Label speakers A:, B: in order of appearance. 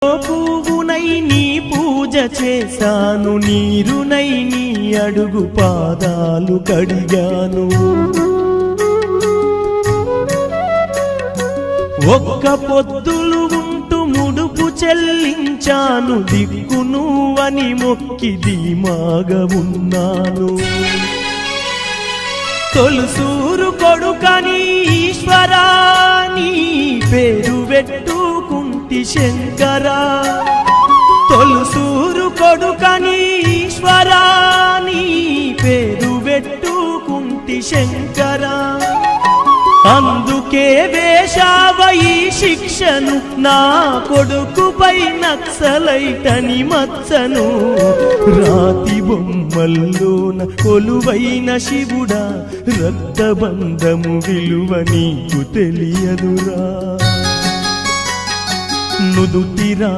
A: పువ్వునై నీ పూజ చేశాను, నీరునై నీ అడుగు పాదాలు కడిగాను. ఒక్క పొద్దులు ఉంటూ ముడుపు చెల్లించాను, దిక్కు నువ్వని మొక్కి ధీమాగా ఉన్నాను. తొలుసూరు కొడుకని ఈశ్వరా నీ పేరు పెట్టుకుంటి శంకరా, తొలుసూరు కొడుకని ఈశ్వరా నీ పేరు పెట్టుకుంటి శంకరా. అందుకే వేశావ ఈ శిక్షను, నా కొడుకుపై నక్సలైటని మచ్చను. రాతి బొమ్మల్లోన కొలువైన శివుడా, రక్తబంధము విలువ నీకు తెలియదురా. నుదుటిరా